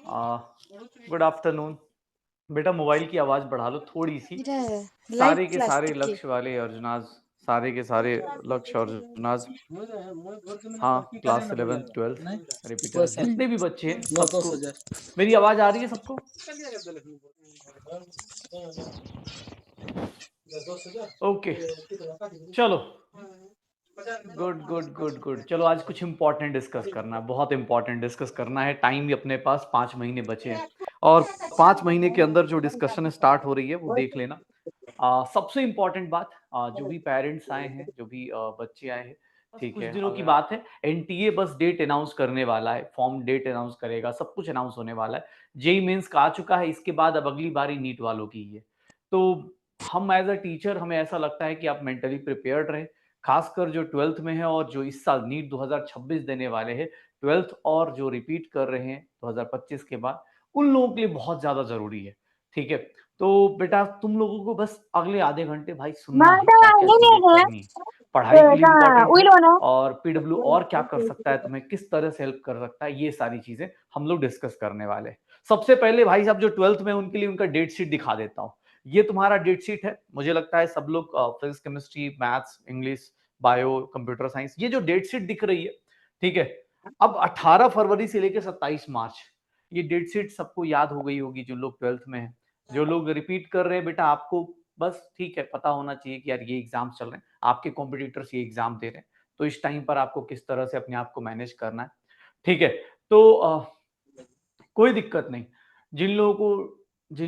Good afternoon. बेटा mobile की आवाज बढ़ा लो थोड़ी सी। এটা লাইভ सारे के ক্লাস सारे নাকি? लक्ष्य वाले अर्जुनाज, सारे के सारे लक्ष्य अर्जुनाज। हाँ, क्लास 11th 12th रिपीटर जितने भी बच्चे हैं सबको मेरी आवाज आ रही है सबको। ओके चलो, गुड गुड गुड गुड। चलो आज कुछ इंपॉर्टेंट डिस्कस करना है, बहुत इंपॉर्टेंट डिस्कस करना है। टाइम भी अपने पास 5 महीने बचे हैं और 5 महीने के अंदर जो डिस्कशन स्टार्ट हो रही है वो देख लेना। सबसे इंपॉर्टेंट बात, जो भी पेरेंट्स आए हैं, जो भी बच्चे आए हैं, ठीक है, कुछ दिनों की बात है। एनटीए बस डेट अनाउंस करने वाला है, फॉर्म डेट अनाउंस करेगा, सब कुछ अनाउंस होने वाला है। जेई मेंस का आ चुका है, इसके बाद अब अगली बारी नीट वालों की है। तो हम एज अ टीचर, हमें ऐसा लगता है कि आप मेंटली प्रिपेयर्ड रहे, खासकर जो 12th में है और जो इस साल नीट 2026 देने वाले हैं, 12th और जो रिपीट कर रहे हैं 2025 के बाद, उन लोगों के लिए बहुत ज्यादा जरूरी है। ठीक है, तो बेटा तुम लोगों को बस अगले आधे घंटे भाई सुनना है क्या क्या चीजें करनी है। पढ़ाई के लिए इंपॉर्टेंट है और पीडब्ल्यू और क्या कर सकता है, तुम्हें किस तरह से हेल्प कर सकता है, ये सारी चीजें हम लोग डिस्कस करने वाले हैं। सबसे पहले भाई साहब जो 12th में उनके लिए उनका डेट शीट दिखा देता हूँ। ये तुम्हारा डेट शीट है। मुझे लगता है सब लोग physics, chemistry, maths, English, bio, computer science, ये जो डेट शीट दिख रही है, ठीक है। अब 18 फरवरी से लेकर 27 मार्च, ये डेट शीट सबको याद हो गई होगी जो लोग 12th में है। जो लोग रिपीट कर रहे हैं बेटा, आपको बस ठीक है पता होना चाहिए कि यार ये एग्जाम चल रहे हैं, आपके कॉम्पिटिटर्स ये एग्जाम दे रहे हैं, तो इस टाइम पर आपको किस तरह से अपने आप को मैनेज करना है। ठीक है, तो कोई दिक्कत नहीं। जिन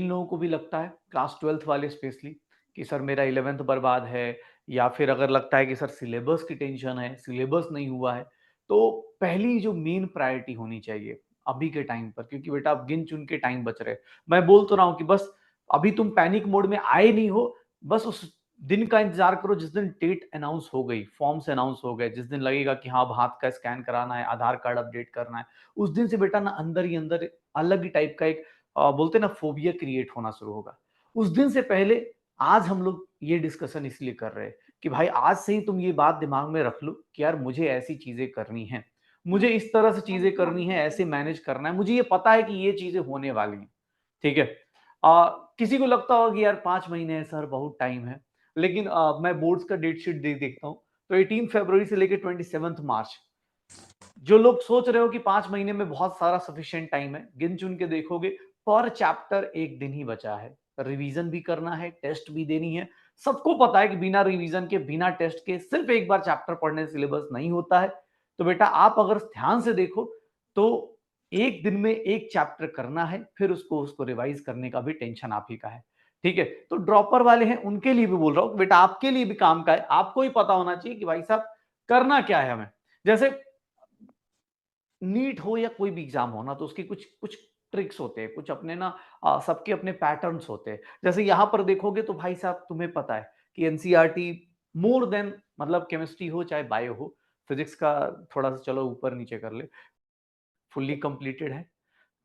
लोगों को भी लगता है, क्लास 12th वाले स्पेशली, कि सर मेरा 11th बर्बाद है, या फिर अगर लगता है कि सर सिलेबस की टेंशन है, सिलेबस नहीं हुआ है, तो पहली जो मेन प्रायोरिटी होनी चाहिए अभी के टाइम पर, क्योंकि बेटा अब गिन चुन के टाइम बच रहे। मैं बोल तो रहा हूँ कि बस अभी तुम पैनिक मोड में आए नहीं हो, बस उस दिन का इंतजार करो जिस दिन डेट अनाउंस हो गई, फॉर्म्स अनाउंस हो गए, जिस दिन लगेगा कि हाँ अब हाथ का स्कैन कराना है, आधार कार्ड अपडेट करना है, उस दिन से बेटा ना अंदर ही अंदर अलग ही टाइप का एक बोलते ना फोबिया क्रिएट होना शुरू होगा। उस दिन से पहले आज हम लोग ये डिस्कशन इसलिए कर रहे हैं कि भाई आज से ही तुम ये बात दिमाग में रख लो कि यार मुझे ऐसी चीजें करनी है, मुझे इस तरह से चीजें करनी है, ऐसे मैनेज करना है, मुझे ये पता है कि ये चीजें होने वाली हैं। ठीक है, किसी को लगता होगा कि यार 5 महीने है सर, बहुत टाइम है, लेकिन मैं बोर्ड्स का डेट शीट देखता हूँ, तो 18 फरवरी से लेकर 27 मार्च, जो लोग सोच रहे हो कि 5 महीने में बहुत सारा सफिशिएंट टाइम है, गिन चुन के देखोगे पर चैप्टर एक दिन ही बचा है। रिवीजन भी करना है, टेस्ट भी देनी है। सबको पता है कि बिना रिवीजन के, बिना टेस्ट के सिर्फ एक बार चैप्टर पढ़ने से सिलेबस नहीं होता है। तो बेटा आप अगर ध्यान से देखो तो एक दिन में एक चैप्टर करना है, फिर उसको उसको रिवाइज करने का भी टेंशन आप ही का है। ठीक है, तो ड्रॉपर वाले हैं उनके लिए भी बोल रहा हूं बेटा, आपके लिए भी काम का है, आपको ही पता होना चाहिए कि भाई साहब करना क्या है हमें। जैसे नीट हो या कोई भी एग्जाम हो ना, तो उसके कुछ कुछ ट्रिक्स होते हैं, कुछ अपने ना सबके अपने पैटर्न्स होते हैं। जैसे यहाँ पर देखोगे तो भाई साहब तुम्हें पता है कि एनसीईआरटी मोर देन, मतलब केमिस्ट्री हो चाहे बायो हो, फिजिक्स का थोड़ा सा चलो ऊपर नीचे कर ले, फुल्ली कंप्लीटेड है।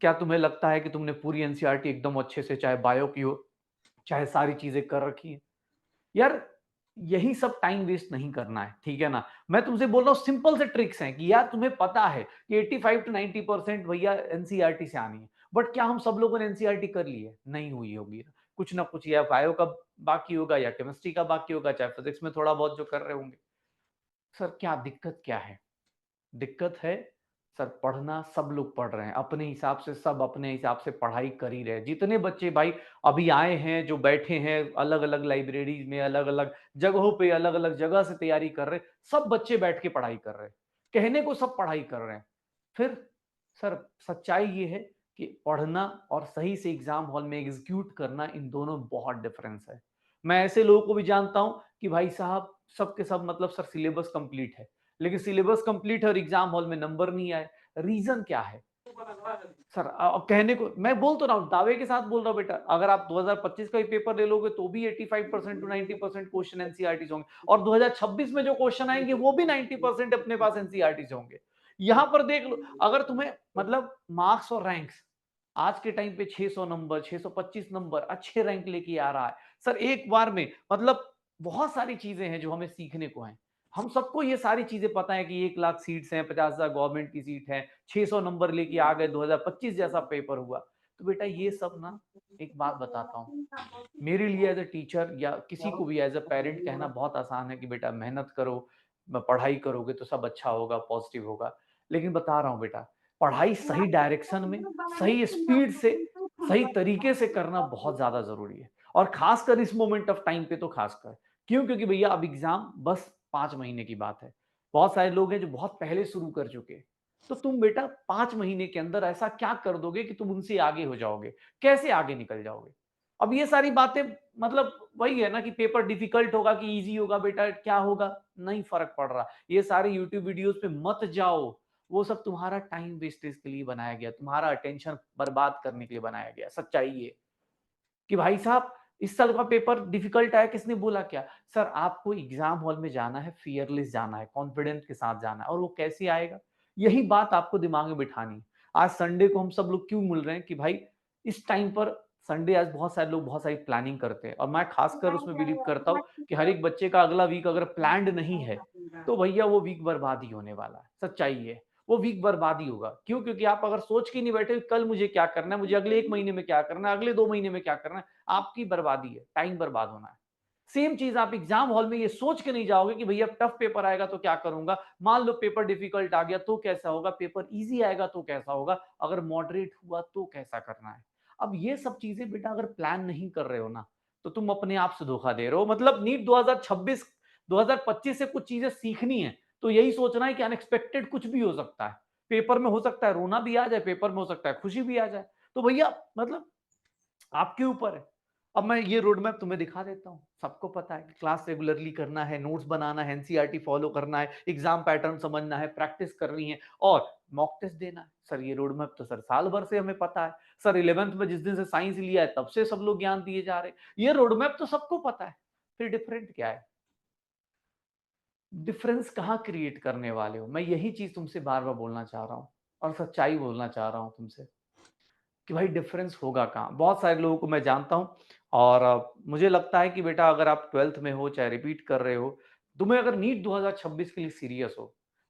क्या तुम्हें लगता है कि तुमने पूरी एनसीईआरटी एकदम अच्छे से, चाहे बायो की हो चाहे सारी चीजें कर रखी है? यार यही सब टाइम वेस्ट नहीं करना है, ठीक है ना। मैं तुमसे बोल रहा हूँ सिंपल से ट्रिक्स हैं कि यार तुम्हें पता है कि 85 to 90% भैया एनसीईआरटी से आनी है, बट क्या हम सब लोगों ने एनसीईआरटी कर ली है? नहीं हुई होगी, कुछ ना कुछ या बायो का बाकी होगा या केमिस्ट्री का बाकी होगा, चाहे फिजिक्स में थोड़ा बहुत जो कर रहे होंगे। सर क्या दिक्कत क्या है? दिक्कत है सर, पढ़ना सब लोग पढ़ रहे हैं अपने हिसाब से, सब अपने हिसाब से पढ़ाई कर ही रहे हैं। जितने बच्चे भाई अभी आए हैं, जो बैठे हैं अलग अलग लाइब्रेरीज में, अलग अलग जगहों पे, अलग अलग जगह से तैयारी कर रहे हैं, सब बच्चे बैठ के पढ़ाई कर रहे हैं। कहने को सब पढ़ाई कर रहे हैं, फिर सर सच्चाई ये है कि पढ़ना और सही से एग्जाम हॉल में एग्जीक्यूट करना, इन दोनों में बहुत डिफरेंस है। मैं ऐसे लोगों को भी जानता हूं कि भाई साहब सबके सब मतलब सर सिलेबस कंप्लीट है, लेकिन सिलेबस कंप्लीट है और एग्जाम हॉल में नंबर नहीं आए। रीजन क्या है? सर कहने को मैं बोल तो रहा हूँ, दावे के साथ बोल रहा हूँ बेटा, अगर आप 2025 का भी पेपर ले लोगे तो भी 85% to 90% क्वेश्चन एनसीईआरटी से होंगे, और 2026 में जो क्वेश्चन आएंगे वो भी 90% अपने पास एनसीईआरटी से होंगे। यहां पर देख लो, अगर तुम्हें मतलब मार्क्स और रैंक्स आज के टाइम पे 600 नंबर, 625 नंबर अच्छे रैंक लेके आ रहा है सर एक बार में, मतलब बहुत सारी चीजें हैं जो हमें सीखने को हैं। हम सबको ये सारी चीज़ें पता है कि 1 लाख सीट्स हैं, 50,000 गवर्नमेंट की सीट है, 600 नंबर लेके आ गए, 2025 जैसा पेपर हुआ। तो बेटा ये सब ना, एक बात बताता हूँ, मेरे लिए एज़ अ टीचर या किसी को भी एज़ अ पेरेंट कहना बहुत आसान है कि बेटा मेहनत करो, पढ़ाई करोगे तो सब अच्छा होगा, पॉज़िटिव होगा। लेकिन बता रहा हूँ बेटा, पढ़ाई सही डायरेक्शन में, सही स्पीड से, सही तरीके से करना बहुत ज़्यादा ज़रूरी है और ख़ासकर इस मोमेंट ऑफ टाइम पे तो ख़ासकर। क्यों? क्योंकि भैया अब एग्ज़ाम बस 5 महीने की बात है। बहुत सारे लोग हैं जो बहुत पहले शुरू कर चुके हैं। तो तुम बेटा 5 महीने के अंदर ऐसा क्या कर दोगे कि तुम उनसे आगे हो जाओगे? कैसे आगे निकल जाओगे? अब ये सारी बातें मतलब वही है ना कि पेपर डिफिकल्ट होगा कि ईज़ी होगा बेटा, क्या होगा? नहीं फ़र्क पड़ रहा। ये सारे यूट्यूब वीडियोज़ पे मत जाओ। वो सब तुम्हारा टाइम वेस्टेज के लिए बनाया गया, तुम्हारा अटेंशन बर्बाद करने के लिए बनाया गया। सच्चाई ये कि भाई साहब इस साल का पेपर डिफिकल्ट आया, किसने बोला क्या? सर आपको एग्ज़ाम हॉल में जाना है, फियरलेस जाना है, कॉन्फिडेंस के साथ जाना है और वो कैसे आएगा? यही बात आपको दिमाग में बिठानी है। आज संडे को हम सब लोग क्यों मिल रहे हैं कि भाई इस टाइम पर संडे, आज बहुत सारे लोग बहुत सारी प्लानिंग करते हैं और मैं खासकर उसमें बिलीव करता हूँ कि हर एक बच्चे का अगला वीक अगर प्लान्ड नहीं है, तो भैया वो वीक बर्बाद ही होने वाला है। सच्चाई ये है। वो वीक बर्बाद ही होगा। क्यों? क्योंकि आप अगर सोच के नहीं बैठे कल मुझे क्या करना है, मुझे अगले 1 महीने में क्या करना है, अगले 2 महीने में क्या करना है, आपकी बर्बादी है, टाइम बर्बाद होना है। सेम चीज़ आप एग्ज़ाम हॉल में ये सोच के नहीं जाओगे कि भैया टफ पेपर आएगा तो क्या करूँगा? मान लो पेपर डिफिकल्ट आ गया तो कैसा होगा? पेपर ईज़ी आएगा तो कैसा होगा? अगर मॉडरेट हुआ तो कैसा करना है? अब ये सब चीज़ें बेटा अगर प्लान नहीं कर रहे हो ना, तो तुम अपने आप से धोखा दे रहे हो। मतलब नीट 2026 2025 से कुछ चीज़ें सीखनी है, तो यही सोचना है कि अनएक्सपेक्टेड कुछ भी हो सकता है। पेपर में हो सकता है रोना भी आ जाए, पेपर में हो सकता है खुशी भी आ जाए। तो भैया मतलब आपके ऊपर है। अब मैं ये रोड मैप तुम्हें दिखा देता हूँ। सबको पता है कि क्लास रेगुलरली करना है, नोट्स बनाना है, एनसीईआरटी फॉलो करना है, एग्ज़ाम पैटर्न समझना है, प्रैक्टिस करनी है और मॉक टेस्ट देना है। सर ये रोड मैप तो सर साल भर से हमें पता है। सर 11th में जिस दिन से साइंस लिया है तब से सब लोग ज्ञान दिए जा रहे हैं। ये रोड मैप तो सबको पता है। फिर डिफरेंट क्या है? डिफरेंस कहाँ क्रिएट करने वाले हो? मैं यही चीज़ तुमसे बार-बार बोलना चाह रहा हूँ और सच्चाई बोलना चाह रहा हूँ तुमसे। कि भाई डिफरेंस होगा कहाँ? बहुत सारे लोगों को मैं जानता हूँ और मुझे लगता है कि बेटा अगर आप 12th में हो, चाहे रिपीट कर रहे हो, तुम्हें अगर नीट 2026 के लिए सीरियस हो,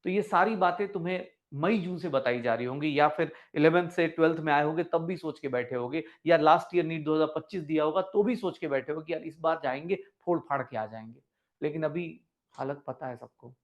तो ये सारी बातें तुम्हें मई-जून से बताई जा रही होंगी या फिर 11th से 12th में आए होगे तब भी सोच के बैठे होगे या लास्ट ईयर नीट 2025 दिया होगा तो भी सोच के बैठे हो कि यार इस बार जाएँगे, फोड़-फाड़ के आ जाएँगे। लेकिन अभी हालत पता है सबको।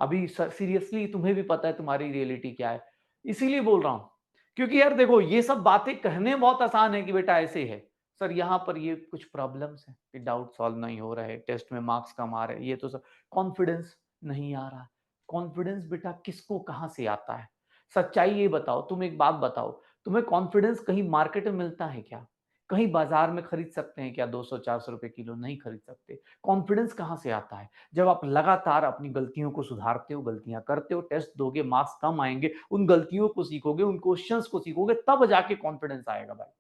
अभी स सीरियसली तुम्हें भी पता है तुम्हारी रियलिटी क्या है। इसीलिए बोल रहा हूँ, क्योंकि यार देखो ये सब बातें कहने में बहुत आसान है कि बेटा ऐसे है। सर यहाँ पर ये कुछ प्रॉब्लम्स हैं कि डाउट सॉल्व नहीं हो रहे, टेस्ट में मार्क्स कम आ रहे हैं, ये तो सब कॉन्फिडेंस नहीं आ रहा। कॉन्फिडेंस बेटा किसको कहाँ से आता है? सच्चाई ये बताओ, तुम एक बात बताओ, तुम्हें कॉन्फिडेंस कहीं मार्केट में मिलता है क्या? कहीं बाज़ार में खरीद सकते हैं क्या 200-400 रुपए किलो? नहीं खरीद सकते। कॉन्फिडेंस कहाँ से आता है? जब आप लगातार अपनी गलतियों को सुधारते हो, गलतियाँ करते हो, टेस्ट दोगे, मार्क्स कम आएँगे, उन गलतियों को सीखोगे, उन क्वेश्चंस को सीखोगे, तब जाके कॉन्फिडेंस आएगा भाई।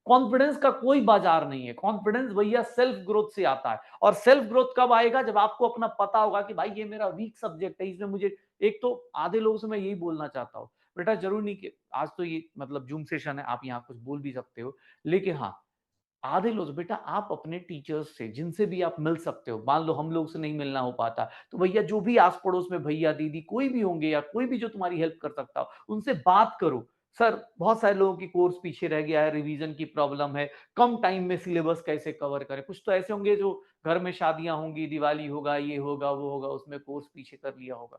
कॉन्फिडेंस का कोई बाज़ार नहीं है, कॉन्फिडेंस भैया सेल्फ ग्रोथ से आता है और सेल्फ ग्रोथ कब आएगा? जब आपको अपना पता होगा कि भाई ये मेरा वीक सब्जेक्ट है, इसमें मुझे एक तो आधे लोगों से मैं यही बोलना चाहता हूँ, बेटा ज़रूरी नहीं कि आज तो ये मतलब ज़ूम सेशन है, आप यहाँ कुछ बोल भी सकते हो, लेकिन हाँ, आधे लोग बेटा आप अपने टीचर्स से जिनसे भी आप मिल सकते हो, मान लो हम लोग से नहीं मिलना हो पाता, तो भैया जो भी आस-पड़ोस में भैया, दीदी कोई भी होंगे या कोई भी जो तुम्हारी हेल्प कर सकता हो, उनसे बात करो। सर बहुत सारे लोगों की कोर्स पीछे रह गया है, रिवीजन की प्रॉब्लम है, कम टाइम में सिलेबस कैसे कवर करें? कुछ तो ऐसे होंगे जो घर में शादियाँ होंगी, दिवाली होगा, ये होगा, वो होगा, उसमें कोर्स पीछे कर लिया होगा।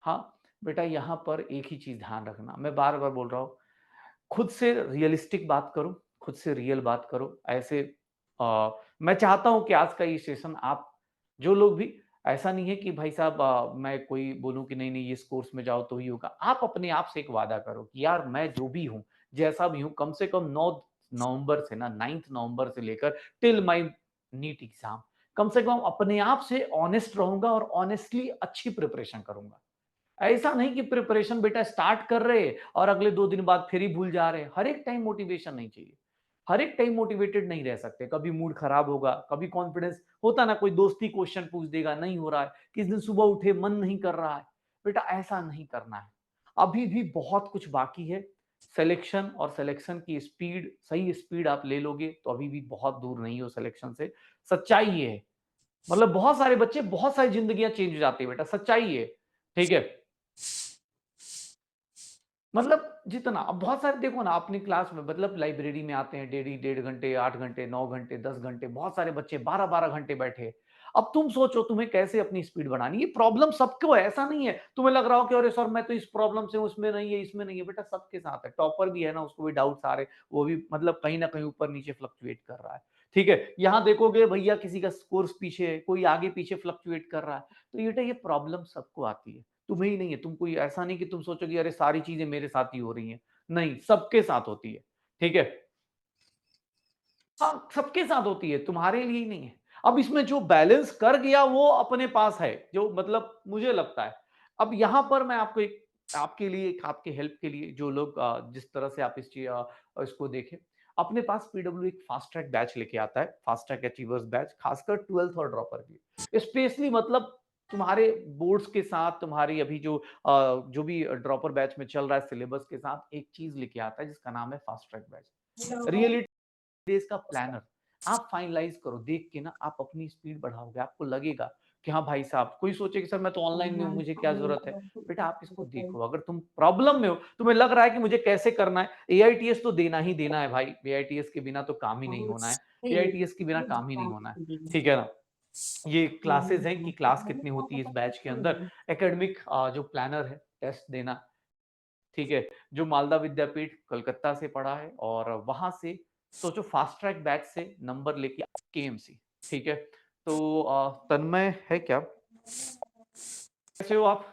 हाँ, बेटा यहाँ पर एक ही चीज़ ध्यान रखना, मैं बार-बार बोल रहा हूँ, खुद से रियलिस्टिक बात करो, खुद से रियल बात करो। ऐसे मैं चाहता हूँ कि आज का ये सेशन आप जो लोग भी ऐसा नहीं है कि भाई साहब मैं कोई बोलूँ कि नहीं-नहीं इस कोर्स में जाओ तो ही होगा। आप अपने आप से एक वादा करो कि यार मैं जो भी हूँ, जैसा भी हूँ, कम से कम 9 नवंबर से ना 9th नवंबर से लेकर टिल माय नीट एग्ज़ाम, कम से कम अपने आप से ऑनेस्ट रहूँगा और ऑनेस्टली अच्छी प्रिपरेशन करूँगा। ऐसा नहीं कि प्रिपरेशन बेटा स्टार्ट कर रहे और अगले 2 दिन बाद फिर ही भूल जा रहे हैं। हर एक टाइम मोटिवेशन नहीं चाहिए। हर एक टाइम मोटिवेटेड नहीं रह सकते। कभी मूड खराब होगा, कभी कॉन्फिडेंस होता ना कोई दोस्ती क्वेश्चन पूछ देगा, नहीं हो रहा है। किस दिन सुबह उठे मन नहीं कर रहा है। बेटा ऐसा नहीं करना है। अभी भी बहुत कुछ बाकी है। सिलेक्शन और सिलेक्शन की स्पीड, सही स्पीड आप ले लोगे तो अभी भी बहुत दूर नहीं हो सिलेक्शन से। सच्चाई ये है मतलब बहुत सारे बच्चे, बहुत सारी जिंदगियां चेंज हो जाती है बेटा, सच्चाई है। ठीक है, मतलब जितना अब बहुत सारे देखो ना अपनी क्लास में, मतलब लाइब्रेरी में आते हैं डेली 1.5 घंटे, 8 घंटे, 9 घंटे, 10 घंटे, बहुत सारे बच्चे 12-12 घंटे बैठे। अब तुम सोचो तुम्हें कैसे अपनी स्पीड बढ़ानी, ये प्रॉब्लम सबको है, ऐसा नहीं है तुम्हें लग रहा हो कि अरे सर मैं तो इस प्रॉब्लम से हूं, उसमें नहीं है, इसमें नहीं है, बेटा सबके साथ है। टॉपर भी है ना, उसको भी डाउट्स आ रहे, वो भी मतलब कहीं ना कहीं ऊपर नीचे फ्लक्चुएट कर रहा है। ठीक है, यहाँ देखोगे भैया किसी का कोर्स पीछे है, कोई आगे पीछे फ्लक्चुएट कर रहा है। तो ये प्रॉब्लम सबको आती है, तुम्हें ही नहीं है। तुम कोई ऐसा नहीं कि तुम सोचोगे अरे सारी चीजें मेरे साथ ही हो रही हैं, नहीं, सबके साथ होती है। ठीक है, हाँ, सबके साथ होती है, तुम्हारे लिए ही नहीं है। अब इसमें जो बैलेंस कर गया वो अपने पास है, जो मतलब मुझे लगता है। अब यहां पर मैं आपको एक, आपके लिए, एक आपके हेल्प के लिए, जो लोग जिस तरह से आप इसको देखें, अपने पास पीडब्ल्यू एक फास्ट ट्रैक बैच लेके आता है, फास्ट ट्रैक अचीवर्स बैच, खासकर 12th और ड्रॉपर के लिए स्पेशली, मतलब तुम्हारे बोर्ड्स के साथ, तुम्हारी अभी जो भी ड्रॉपर बैच में चल रहा है सिलेबस के साथ, एक चीज लेके आता है जिसका नाम है fast track batch. Reality days का प्लानर आप फाइनलाइज करो, देख के ना आप अपनी स्पीड बढ़ाओगे, आपको लगेगा कि हाँ भाई साहब, कोई सोचे कि सर मैं तो ऑनलाइन में हूँ, मुझे क्या जरूरत है। बेटा आप इसको देखो, अगर तुम प्रॉब्लम में हो, तुम्हें लग रहा है कि मुझे कैसे करना है, एआईटीएस तो देना ही देना है भाई, एआईटीएस के बिना तो काम ही नहीं होना है, एआईटीएस के बिना काम ही नहीं होना है। ठीक है ना, ये क्लासेस हैं कि क्लास कितनी होती है इस बैच के अंदर, एकेडमिक जो प्लानर है, टेस्ट देना। ठीक है, जो मालदा विद्यापीठ कलकत्ता से पढ़ा है, और वहां से सोचो फास्ट ट्रैक बैच से नंबर लेके केएमसी। ठीक है, तो तन्मय है क्या, कैसे हो आप?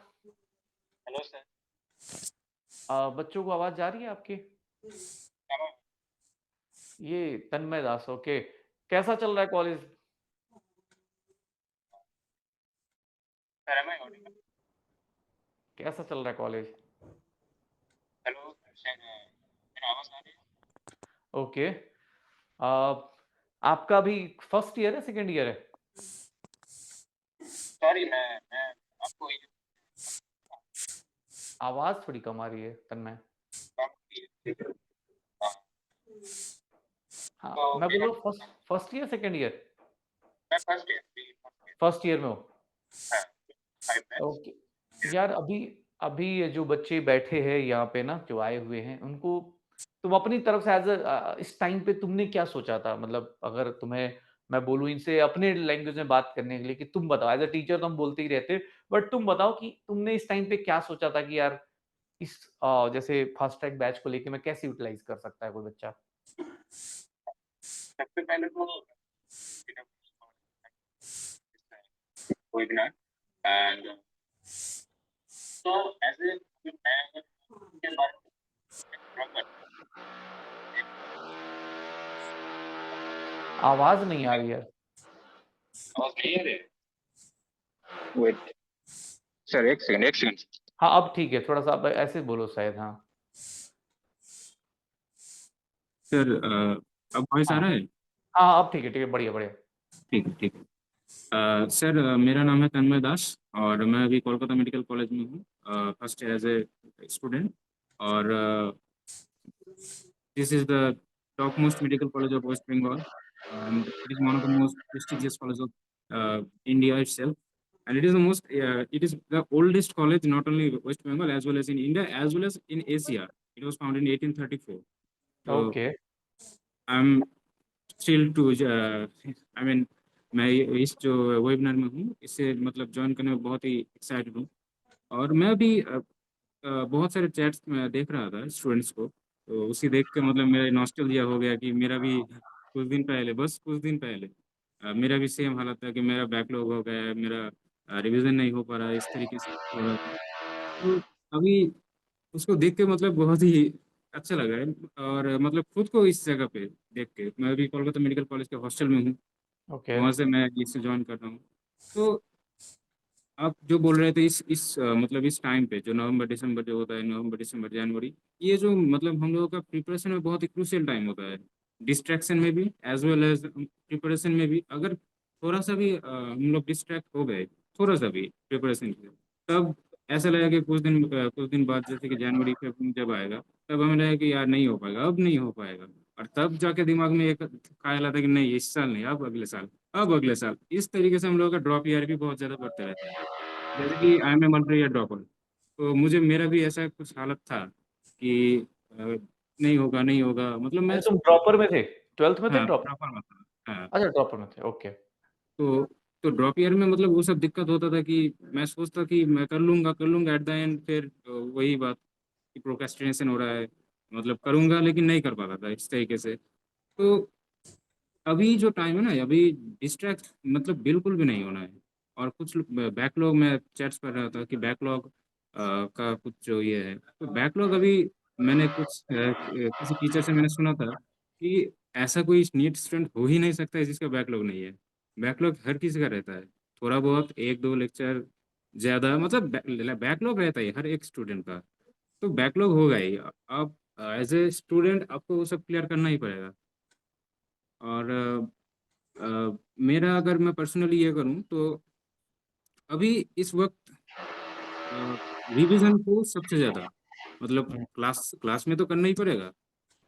Hello sir. बच्चों को आवाज जा रही है आपकी? ये तन्मय दास, ओके। कैसा चल रहा है college? Sir am I audible? कैसा चल रहा है कॉलेज? हेलो सर, मेरा आवाज आ रही है? ओके, आपका भी फर्स्ट ईयर है, सेकेंड ईयर है? सॉरी, मैं आपको ये आवाज थोड़ी कम आ रही है तन्मय। हाँ, हाँ, तो मैं बोल मेरा रहा हूँ first first year, second year? मैं फर्स्ट ईयर फर्स्ट ईयर में हो? हाँ, 5 बैच। ओके। यार अभी अभी ये जो बच्चे बैठे हैं यहाँ पे ना, जो आए हुए हैं, उनको तुम अपनी तरफ से इस टाइम पे तुमने क्या सोचा था, मतलब अगर तुम्हें मैं बोलूँ इनसे अपने लैंग्वेज में बात करने के लिए, कि तुम बताओ, एज अ टीचर तो हम बोलते ही रहते, बट तुम बताओ कि तुमने इस टाइम पे क्या सोचा था कि यार इस जैसे फास्ट ट्रैक बैच को लेके मैं कैसे यूटिलाइज कर सकता है कोई बच्चा? सबसे पहले तो वेबिनार एंड तो एज ए मैं के बारे में आवाज नहीं आ रही है। आवाज नहीं आ रही है? वेट सर, एक सेकंड एक सेकंड। हाँ अब ठीक है, थोड़ा सा अब ऐसे बोलो शायद, हाँ। सर अब वॉइस आ हाँ रहा है? हाँ, अब ठीक है, बढ़िया बढ़िया। ठीक है ठीक है। सर मेरा नाम है तन्मय दास और मैं अभी कोलकाता मेडिकल कॉलेज में हूँ, फर्स्ट एज ए स्टूडेंट। और this is the topmost medical college of West Bengal, and it is one of the most prestigious colleges of India itself. And it is the it is the oldest college not only in West Bengal as well as in India as well as in Asia. It was founded in 1834. So okay. I'm still to, I mean, मैं इस जो webinar में हूँ इससे मतलब join करने में बहुत ही एक्साइटेड हूँ। और मैं भी बहुत सारे चैट्स में देख रहा था स्टूडेंट्स को, तो उसी देख के मतलब मेरा नॉस्टैल्जिया हो गया कि मेरा भी कुछ दिन पहले, बस कुछ दिन पहले मेरा भी सेम हालत था कि मेरा बैकलॉग हो गया है, मेरा रिवीजन नहीं हो पा रहा है, इस तरीके से हो रहा था। तो अभी उसको देख के मतलब बहुत ही अच्छा लगा है। और मतलब खुद को इस जगह पे देख के, मैं अभी कोलकाता मेडिकल कॉलेज के हॉस्टल में हूँ, ओके। वहाँ से मैं इससे ज्वाइन कर रहा हूँ। तो आप जो बोल रहे थे इस मतलब इस टाइम पे जो नवंबर दिसंबर जो होता है, नवंबर दिसंबर जनवरी, ये जो मतलब हम लोगों का प्रिपरेशन में बहुत ही क्रूशियल टाइम होता है। डिस्ट्रैक्शन में भी एज वेल एज प्रिपरेशन में भी, अगर थोड़ा सा भी हम लोग डिस्ट्रैक्ट हो गए, थोड़ा सा भी प्रिपरेशन के, तब ऐसा लगेगा कि कुछ दिन बाद जैसे कि जनवरी फरवरी जब आएगा, तब हमें लगेगा कि यार नहीं हो पाएगा, अब नहीं हो पाएगा। और तब जाके दिमाग में एक ख्याल आता है कि नहीं इस साल नहीं, अब अगले साल, अब अगले साल इस तरीके से हम लोगों का ड्रॉप ईयर भी बहुत ज़्यादा बढ़ते रहता है। जैसे कि I am a multi year dropper, तो मुझे मेरा भी ऐसा कुछ हालत था कि नहीं होगा नहीं होगा, मतलब मैं अच्छा तुम ड्रॉपर में थे? 12th में थे हाँ ड्रॉपर? ड्रॉपर में था। हाँ, अच्छा ड्रॉपर में थे, ओके। तो ड्रॉप ईयर में मतलब वो सब दिक्कत होता था कि मैं सोचता कि मैं कर लूंगा एट द एंड, फिर वही बात कि प्रोक्रेस्टिनेशन हो रहा है, मतलब करूंगा लेकिन नहीं कर पाता था इस तरीके से। तो अभी जो टाइम है ना, अभी डिस्ट्रैक्ट मतलब बिल्कुल भी नहीं होना है। और कुछ बैकलॉग, मैं चैट्स पढ़ रहा था कि बैकलॉग का कुछ जो ये है, तो बैकलॉग अभी मैंने कुछ किसी टीचर से मैंने सुना था कि ऐसा कोई नीट स्टूडेंट हो ही नहीं सकता है जिसका बैकलॉग नहीं है। बैकलॉग हर किसी का रहता है, थोड़ा बहुत एक दो लेक्चर ज्यादा, मतलब बैकलॉग रहता है हर एक स्टूडेंट का। तो बैकलॉग होगा ही। आप एज ए स्टूडेंट आपको वो सब क्लियर करना ही पड़ेगा। और मेरा अगर मैं पर्सनली ये करूँ तो अभी इस वक्त रिवीजन को सबसे ज़्यादा, मतलब हुँ, क्लास क्लास में तो करना ही पड़ेगा।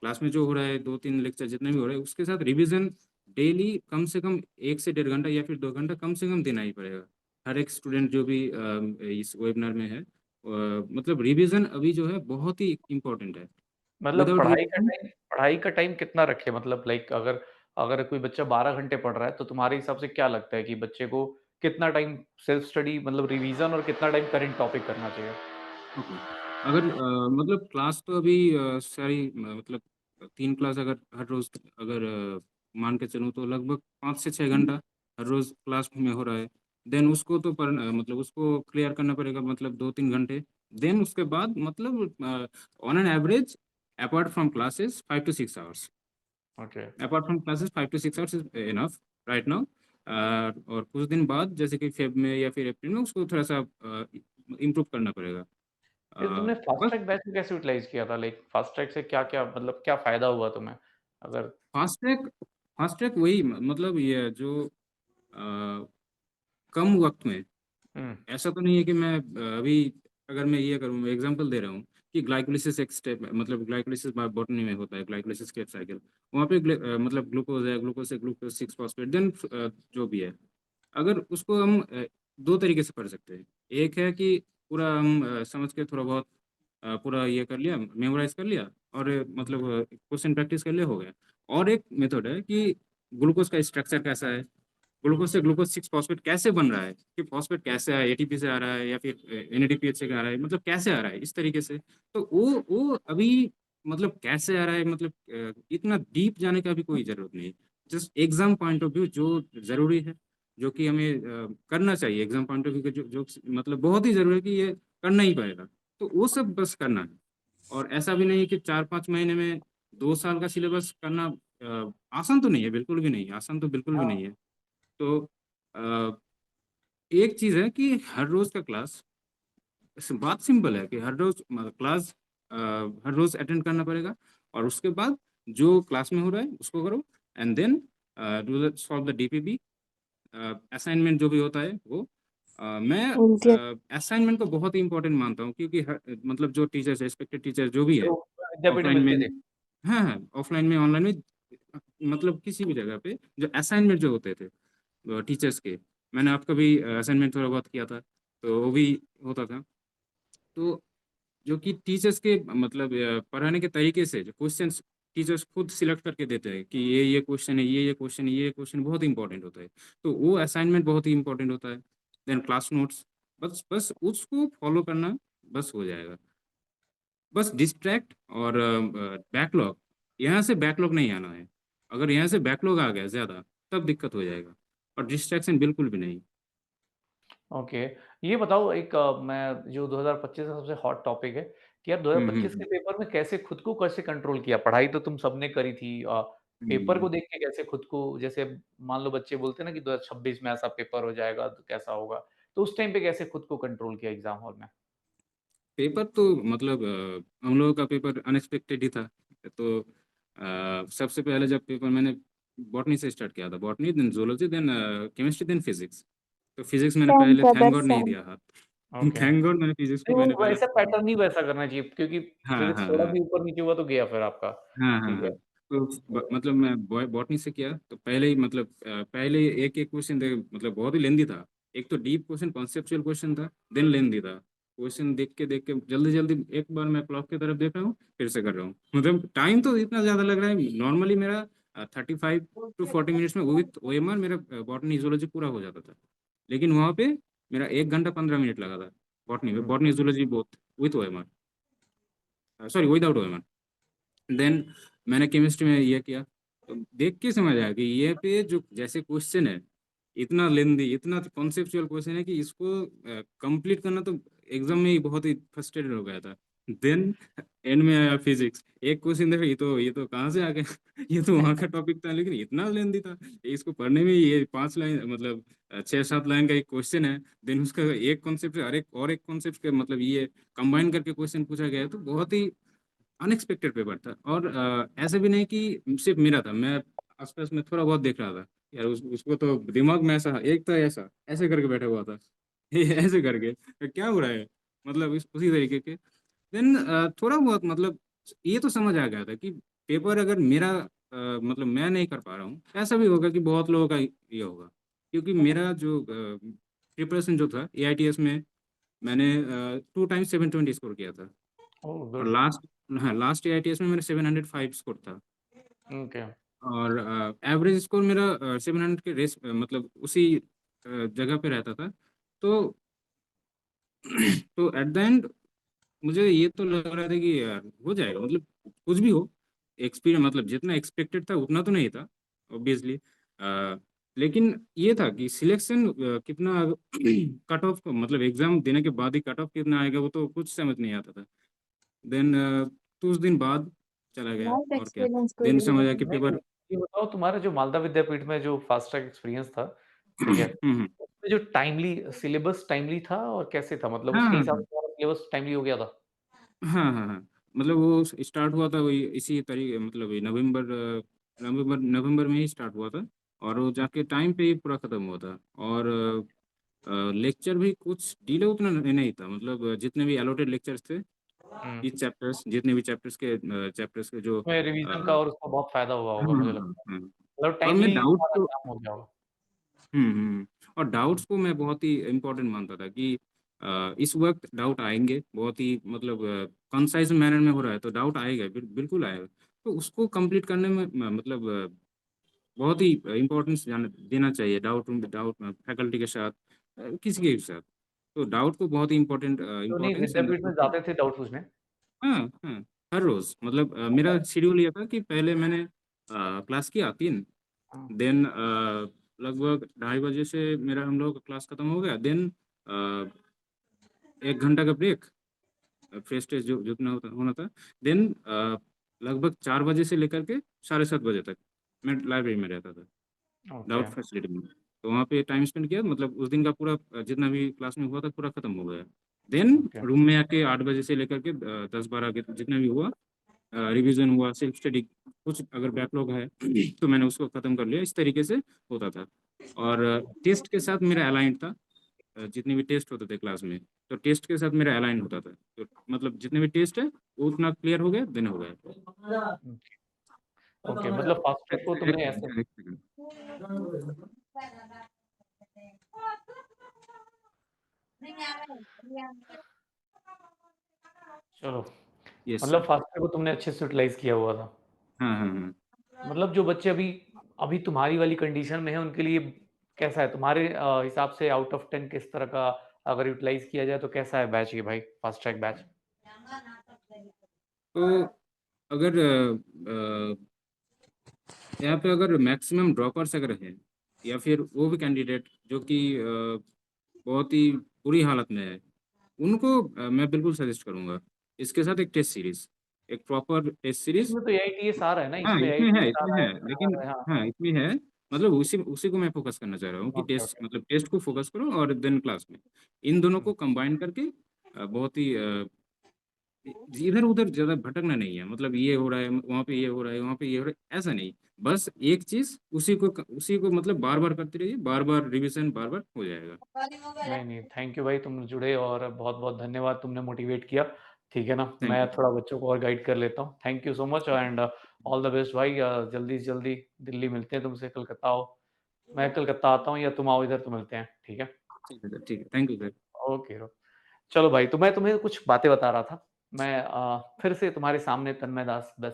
क्लास में जो हो रहा है, 2-3 लेक्चर जितने भी हो रहे हैं, उसके साथ रिवीजन डेली कम से कम 1 से डेढ़ घंटा या फिर 2 घंटा कम से कम देना ही पड़ेगा। हर एक स्टूडेंट जो भी इस वेबिनार में है, मतलब रिवीजन अभी जो है बहुत ही इम्पोर्टेंट है। मतलब विदाउट रिवीजन पढ़ाई का टाइम कितना रखें? मतलब लाइक अगर अगर कोई बच्चा 12 घंटे पढ़ रहा है, तो तुम्हारे हिसाब से क्या लगता है कि बच्चे को कितना टाइम सेल्फ स्टडी मतलब रिवीजन और कितना टाइम करंट टॉपिक करना चाहिए? ओके, अगर मतलब क्लास तो अभी सारी मतलब 3 क्लास अगर हर रोज अगर मान के चलूँ तो लगभग 5 से 6 घंटा हर रोज क्लास में हो रहा है। देन उसको तो मतलब उसको क्लियर करना पड़ेगा, मतलब 2-3 घंटे। देन उसके बाद मतलब on an average apart from classes 5 to 6 hours, okay. Apart from classes 5 to 6 hours is enough right now. और कुछ दिन बाद जैसे कि फेब में या फिर अप्रैल में उसको थोड़ा सा इम्प्रूव करना पड़ेगा। फिर तुमने फास्ट बस ट्रैक बैच को कैसे यूटिलाइज़ किया था? लाइक फास्ट ट्रैक से क्या-क्या मतलब क्या फ़ायदा हुआ तुम्हें? अगर फास्ट ट्रैक वही मतलब ये जो कम वक्त में, हुँ, ऐसा तो नहीं है कि मैं अभी अगर मैं ये करूँ, मैं एग्जांपल दे रहा हूँ कि ग्लाइकोलिसिस एक स्टेप है, मतलब ग्लाइकोलिसिस बॉटनी में होता है, ग्लाइकोलिसिस के साइकिल। वहाँ पे मतलब ग्लूकोज है, ग्लूकोज से ग्लूकोज 6 फॉस्फेट, देन जो भी है, अगर उसको हम दो तरीके से पढ़ सकते हैं। एक है कि पूरा हम समझ के थोड़ा बहुत पूरा ये कर लिया, मेमोराइज कर लिया, और मतलब क्वेश्चन प्रैक्टिस कर लिया, हो गया। और एक मेथड है कि ग्लूकोज का स्ट्रक्चर कैसा है, ग्लूकोज से ग्लूकोज 6 फॉस्फेट कैसे बन रहा है, कि फॉस्फेट कैसे आ रहा है, एटीपी से आ रहा है या फिर एनएडीपीएच से आ रहा है, मतलब कैसे आ रहा है इस तरीके से। तो वो अभी मतलब कैसे आ रहा है, मतलब इतना डीप जाने का अभी कोई जरूरत नहीं। Just exam point of view जो जरूरी है, जो कि हमें करना चाहिए एग्जाम पॉइंट ऑफ व्यू, जो मतलब बहुत ही जरूरी है कि ये करना ही पड़ेगा, तो वो सब बस करना है। और ऐसा भी नहीं है कि 4-5 महीने में 2 साल का सिलेबस करना आसान तो नहीं है, बिल्कुल भी नहीं, आसान तो बिल्कुल भी हाँ, नहीं है। तो अ, एक चीज है कि हर रोज का क्लास, बात सिंपल है कि हर रोज क्लास हर रोज अटेंड करना पड़ेगा। और उसके बाद जो क्लास में हो रहा है उसको करो, and then do solve the DPB assignment जो भी होता है वो। उनके मैं असाइनमेंट को बहुत ही इंपॉर्टेंट मानता हूँ, क्योंकि मतलब जो टीचर्स, रिस्पेक्टेड टीचर जो भी है, जो विद्यापीठ में ऑफलाइन में, मिलते थे। हाँ हाँ, ऑफलाइन में ऑनलाइन में, मतलब किसी भी जगह पे जो असाइनमेंट जो होते थे टीचर्स के, मैंने आपका भी असाइनमेंट थोड़ा बहुत किया था, तो वो भी होता था। तो जो कि टीचर्स के मतलब पढ़ाने के तरीके से जो क्वेश्चंस टीचर्स खुद सिलेक्ट करके देते हैं कि ये क्वेश्चन है, ये क्वेश्चन है, ये क्वेश्चन बहुत इंपॉर्टेंट होता है, तो वो असाइनमेंट बहुत ही इंपॉर्टेंट होता है। देन क्लास नोट्स, बस बस उसको फॉलो करना, बस हो जाएगा। बस डिस्ट्रैक्ट और बैकलॉग, यहाँ से बैकलॉग नहीं आना है। अगर यहाँ से बैकलॉग आ गया ज़्यादा, तब दिक्कत हो जाएगा। और डिस्ट्रैक्शन बिल्कुल भी नहीं। ओके, ये बताओ एक मैं जो 2025 का सबसे हॉट टॉपिक है कि यार हम्म 2025 के हम्म पेपर में कैसे खुद को कैसे कंट्रोल किया? पढ़ाई तो तुम सबने करी थी पेपर हम्म। को देख के कैसे खुद को जैसे मान लो बच्चे बोलते हैं ना कि 2026 में ऐसा पेपर हो जाएगा तो कैसा होगा? तो उस टाइम पे कैसे खुद को कंट्रोल किया एग्ज़ाम हॉल में? पेपर तो मतलब हम लोगों का पेपर अनएक्सपेक्टेड ही था। तो सबसे पहले जब पेपर मैंने बॉटनी से स्टार्ट किया था, botany then zoology then chemistry then physics. तो फिजिक्स मैंने सेम पहले थैंक ब्रदर गॉड नहीं सेम। दिया हाथ। ओके। थैंक गॉड मैंने फिजिक्स को नहीं मैंने वो पहले वैसा पैटर्न ही वैसा करना चाहिए क्योंकि हाँ फिज़िक्स हाँ थोड़ा हाँ भी ऊपर-नीचे हुआ तो गया फिर आपका। हाँ हाँ ठीक हाँ। है। तो मतलब मैं बॉटनी से किया तो पहले ही मतलब पहले एक एक क्वेश्चन दे मतलब बहुत ही लेंदी था। एक तो डीप क्वेश्चन कॉन्सेप्चुअल क्वेश्चन था, देन लेंदी था। क्वेश्चन देख के जल्दी जल्दी एक बार मैं क्लॉक की तरफ देख रहा हूँ, फिर से कर रहा हूँ। मतलब टाइम तो इतना ज्यादा लग रहा है, नॉर्मली मेरा 35 to 40 मिनट्स में विथ OMR मेरा बॉटनी जूलॉजी पूरा हो जाता था। लेकिन वहाँ पे मेरा 1 घंटा 15 मिनट लगा था बॉटनी में, botany zoology both with OMR, sorry without OMR। Then मैंने केमिस्ट्री में ये किया तो देख के समझ आया कि ये पे जो जैसे क्वेश्चन है इतना लेंदी, इतना कॉन्सेप्चुअल क्वेश्चन है कि इसको कंप्लीट करना तो एग्जाम में ही बहुत ही फ्रस्ट्रेटेड हो गया था। देन एंड में आया फिजिक्स, एक क्वेश्चन देखो ये तो कहाँ से आ गया ये तो वहाँ का टॉपिक था लेकिन इतना लेंदी था। इसको पढ़ने में ये 5 लाइन मतलब 6-7 लाइन का एक क्वेश्चन है, देन उसका एक कॉन्सेप्ट और एक कॉन्सेप्ट के मतलब ये कंबाइन करके क्वेश्चन पूछा गया है, तो बहुत ही अनएक्सपेक्टेड पेपर था। और ऐसे भी नहीं कि सिर्फ मेरा था, मैं आसपास में थोड़ा बहुत देख रहा था यार उसको तो दिमाग में ऐसा एक तो ऐसा ऐसे करके बैठा हुआ था ये ऐसे करके क्या हो रहा है, मतलब उसी तरीके के। देन थोड़ा बहुत मतलब ये तो समझ आ गया था कि पेपर अगर मेरा मतलब मैं नहीं कर पा रहा हूँ, ऐसा भी होगा कि बहुत लोगों का ये होगा। क्योंकि मेरा जो प्रिपरेशन जो था AITS में मैंने 2 टाइम्स 720 स्कोर किया था। ओह और गुड। लास्ट, हाँ लास्ट AITS में मेरा 705 स्कोर था। ओके। और एवरेज स्कोर मेरा 700 के रेस मतलब उसी जगह पे रहता था। तो तो एट द एंड मुझे ये तो लग रहा था कि यार हो जाएगा, मतलब कुछ भी हो। एक्सपीरियंस मतलब जितना एक्सपेक्टेड था उतना तो नहीं था ऑब्वियसली, लेकिन ये था कि सिलेक्शन कितना कट ऑफ मतलब एग्जाम देने के बाद ही कट ऑफ कितना आएगा वो तो कुछ समझ नहीं आता था। देन कुछ दिन बाद चला गया लाइफ और क्या, एक्सपीरियंस कोई देन भी समझ है। आया कि नहीं, पेपर ये बताओ तुम्हारा जो मालदा विद्यापीठ में जो फास्ट ट्रैक एक्सपीरियंस था, ठीक है? हम्म। उसमें जो टाइमली सिलेबस टाइमली था और कैसे था? मतलब हाँ उसके हाँ हिसाब से तुम्हारा सिलेबस टाइमली हो गया था? हाँ हाँ हाँ। मतलब वो स्टार्ट हुआ था वही इसी तरीके मतलब वही नवंबर में ही स्टार्ट हुआ था। और वो जाके टाइम पे ही पूरा खत्म हुआ था। और लेक्चर भी कुछ डिले उतना नहीं था, मतलब जितने भी अलॉटेड लेक्चर्स थे, हुँ। इस चैप्टर्स जितने भी चैप्टर्स के जो उसमें रिवीजन का और उसका बहुत फ़ायदा हुआ होगा मुझे लगता है। हाँ। मतलब और मैं टाइमली डाउट तुम्हारा को काम हो गया होगा। और डाउट्स को मैं बहुत ही इम्पोर्टेंट मानता था कि इस वक्त डाउट आएंगे, बहुत ही मतलब कंसाइज मैनर में हो रहा है तो डाउट आएगा, बिल्कुल आएगा। तो उसको कंप्लीट करने में मतलब बहुत ही इम्पोर्टेंस देना चाहिए डाउट डाउट फैकल्टी के साथ, किसी के भी साथ। तो डाउट को बहुत ही इम्पोर्टेंट तो नहीं इम्पोर्टेंस एंड विद्यापीठ में जाते थे डाउट पूछने? हाँ हाँ, हर रोज मतलब मेरा शेड्यूल ये था कि पहले मैंने क्लास किया 3, हाँ, देन लगभग 2:30 बजे से मेरा हम लोग का क्लास खत्म हो गया। देन 1 घंटा का ब्रेक, फ्रेश टेस्ट जो जितना होना था। देन लगभग 4 बजे से लेकर के 7:30 बजे तक मैं लाइब्रेरी में रहता था, ओके, डाउट फैसिलिटी में। तो वहाँ पे टाइम स्पेंड किया, मतलब उस दिन का पूरा जितना भी क्लास में हुआ था पूरा खत्म हो गया। Then okay. रूम में आके 8 बजे से लेकर के 10-12 जितना भी हुआ, रिवीजन हुआ, सेल्फ स्टडी, कुछ अगर बैकलॉग है तो मैंने उसको खत्म कर लिया, इस तरीके से होता था। और टेस्ट के साथ मेरा अलाइंड था, जितने भी टेस्ट होते थे क्लास में तो टेस्ट के साथ मेरा अलाइन होता था। तो मतलब जितने भी टेस्ट है वो उतना क्लियर हो गया, देन हो गया। हुँ, ओके मतलब फास्ट ट्रैक को तुमने ऐसे एक सेकंड। चलो, यस मतलब सर। फास्ट ट्रैक को तुमने अच्छे से यूटिलाइज़ किया हुआ था। हाँ हाँ हाँ। मतलब जो बच्चे अभी अभी तुम्हारी वाली कंडीशन में हैं उनके लिए कैसा है? तुम्हारे हिसाब से आउट ऑफ 10 किस तरह का अगर यूटिलाइज़ किया जाए तो कैसा है बैच ये भाई, फास्ट ट्रैक बैच? तो अगर यहाँ पे अगर मैक्सिमम ड्रॉपर्स अगर हैं, या फिर वो भी कैंडिडेट जो कि बहुत ही बुरी हालत में है, उनको मैं बिल्कुल सजेस्ट करूंगा इसके साथ एक टेस्ट सीरीज, एक प्रॉपर टेस्ट सीरीज। इसमें तो एआईटीएस आ रहा है ना, हाँ इसमें एआईटीएस आ इसमें रहा है है, आ लेकिन रहा है, हाँ। हाँ इसमें है, मतलब उसी उसी को मैं फोकस करना चाह रहा हूँ कि ओके, टेस्ट ओके। मतलब टेस्ट को फोकस करो और देन क्लास में इन दोनों हुँ, को कंबाइन करके बहुत ही इधर उधर ज्यादा भटकना नहीं है, मतलब ये हो रहा है वहाँ पे, ये हो रहा है वहाँ पे, ये हो रहा है, ऐसा नहीं। बस एक चीज उसी को मतलब बार बार करते रहिए, बार बार रिवीजन बार बार हो जाएगा। नहीं, नहीं, थैंक यू भाई तुम जुड़े और बहुत-बहुत धन्यवाद तुमने मोटिवेट किया। ठीक है ना? थैंक मैं यू। थोड़ा बच्चों को और गाइड कर लेता हूँ। Thank you so much and all the best भाई। जल्दी से जल्दी दिल्ली मिलते हैं तुमसे, कलकत्ता आओ। मैं कलकत्ता आता हूँ या तुम आओ इधर तो मिलते हैं, ठीक है? ठीक है सर, ठीक है, थैंक यू सर। ओके चलो भाई, तो मैं तुम्हें कुछ बातें बता रहा था। मैं फिर से तुम्हारे सामने तन्मय दास बस,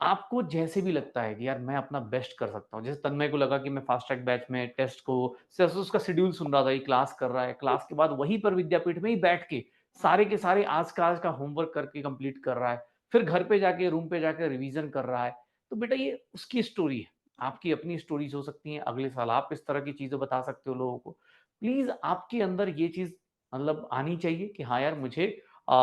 आपको जैसे भी लगता है कि यार मैं अपना बेस्ट कर सकता हूँ, जैसे तन्मय को लगा कि मैं फास्ट ट्रैक बैच में टेस्ट को सिर्फ उसका शेड्यूल सुन रहा था, ये क्लास कर रहा है, क्लास के बाद वहीं पर विद्यापीठ में ही बैठ के सारे के सारे आज का होमवर्क करके कंप्लीट कर रहा है, फिर घर पे जाके रूम पे जाके रिवीजन कर रहा है। तो बेटा ये उसकी स्टोरी है, आपकी अपनी स्टोरीज हो सकती हैं। अगले साल आप इस तरह की चीजें बता सकते हो लोगों को। प्लीज आपके अंदर ये चीज मतलब आनी चाहिए कि हाँ यार मुझे अ,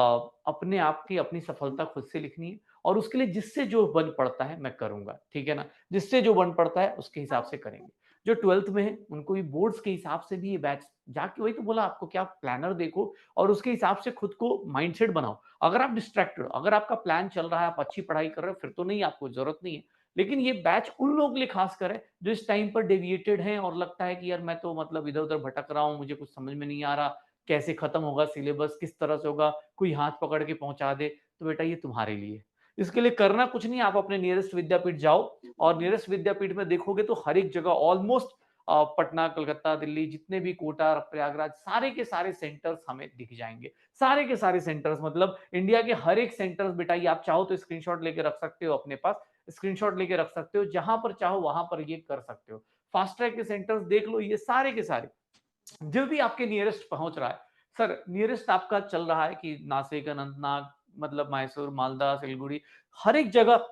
अपने आप की अपनी सफलता खुद से लिखनी है और उसके लिए जिससे जो बन पड़ता है मैं करूँगा, ठीक है ना? जिससे जो बन पड़ता है उसके हिसाब से करेंगे। जो 12th में है उनको भी बोर्ड्स के हिसाब से भी ये बैच जाके, वही तो बोला आपको कि आप प्लानर देखो और उसके हिसाब से खुद को माइंडसेट बनाओ। अगर आप डिस्ट्रैक्टेड हो, अगर आपका प्लान चल रहा है, आप अच्छी पढ़ाई कर रहे हो, फिर तो नहीं, आपको ज़रूरत नहीं है। लेकिन ये बैच उन लोगों के लिए खासकर है जो इस टाइम पर डेविएटेड हैं और लगता है कि यार मैं तो मतलब इधर-उधर भटक रहा हूँ, मुझे कुछ समझ में नहीं आ रहा, कैसे खत्म होगा सिलेबस, किस तरह से होगा, कोई हाथ पकड़ के पहुँचा दे, तो बेटा ये तुम्हारे लिए है। इसके लिए करना कुछ नहीं, आप अपने नियरेस्ट विद्यापीठ जाओ और नियरेस्ट विद्यापीठ में देखोगे तो हर एक जगह ऑलमोस्ट पटना, कलकत्ता, दिल्ली, जितने भी कोटा, प्रयागराज, सारे के सारे सेंटर्स हमें दिख जाएँगे। सारे के सारे सेंटर्स मतलब इंडिया के हर एक सेंटर्स बेटा, ये आप चाहो तो स्क्रीनशॉट लेके रख सकते हो अपने पास, स्क्रीनशॉट लेके रख सकते हो, जहाँ पर चाहो वहाँ पर ये कर सकते हो। फास्ट ट्रैक के सेंटर्स देख लो, ये सारे के सारे। जो भी आपके नियरेस्ट पहुंच रहा है, सर नियरेस्ट आपका चल रहा है कि नासिक, अनंतनाग, मतलब मैसूर, मालदा, सिलगुड़ी, हर एक जगह,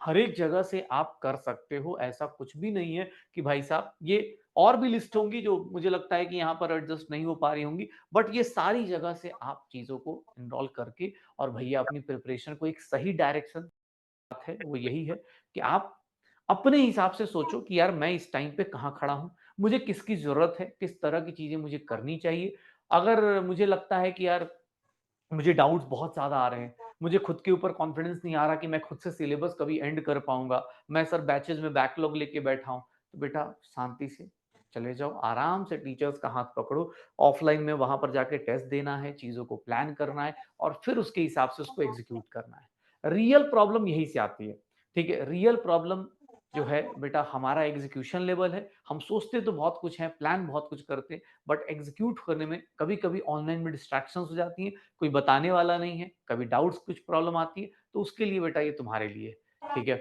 हर एक जगह से आप कर सकते हो। ऐसा कुछ भी नहीं है कि भाई साहब ये, और भी लिस्ट होंगी जो मुझे लगता है कि यहाँ पर एडजस्ट नहीं हो पा रही होंगी, बट ये सारी जगह से आप चीजों को इनरोल करके और भैया अपनी प्रिपरेशन को एक सही डायरेक्शन है, वो यही है कि आप अपने हिसाब से सोचो कि यार मैं इस टाइम पे कहाँ खड़ा हूँ, मुझे किसकी ज़रूरत है, किस तरह की चीज़ें मुझे करनी चाहिए। अगर मुझे लगता है कि यार मुझे डाउट्स बहुत ज़्यादा आ रहे हैं, मुझे खुद के ऊपर कॉन्फिडेंस नहीं आ रहा कि मैं खुद से सिलेबस कभी एंड कर पाऊँगा, मैं सर बैचेज़ में बैकलॉग लेके बैठा हूँ, तो बेटा शांति से चले जाओ, आराम से टीचर्स का हाथ पकड़ो, ऑफलाइन में वहाँ पर जाके टेस्ट देना है, चीज़ों को प्लान करना है और फिर उसके हिसाब से उसको एग्ज़ीक्यूट करना है। रियल प्रॉब्लम यहीं से आती है, ठीक है? रियल प्रॉब्लम जो है बेटा हमारा एग्ज़ीक्यूशन लेवल है, हम सोचते तो बहुत कुछ हैं, प्लान बहुत कुछ करते हैं, बट एग्ज़ीक्यूट करने में कभी-कभी ऑनलाइन में डिस्ट्रैक्शंस हो जाती हैं, कोई बताने वाला नहीं है, कभी डाउट्स कुछ प्रॉब्लम आती है, तो उसके लिए बेटा ये तुम्हारे लिए है, ठीक है?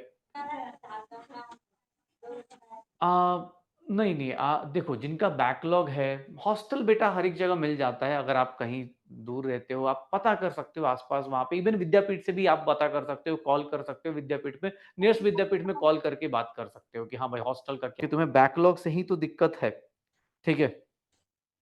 अ, नहीं, देखो जिनका बैकलॉग है, हॉस्टल बेटा हर एक जगह मिल जाता है, अगर आप कहीं दूर रहते हो, आप पता कर सकते हो आस-पास वहाँ पे, इवन विद्यापीठ से भी आप पता कर सकते हो, कॉल कर सकते हो विद्यापीठ में, नियरेस्ट विद्यापीठ में कॉल करके बात कर सकते हो कि हाँ भाई हॉस्टल का क्या, कि तुम्हें बैकलॉग से ही तो दिक्कत है, ठीक है?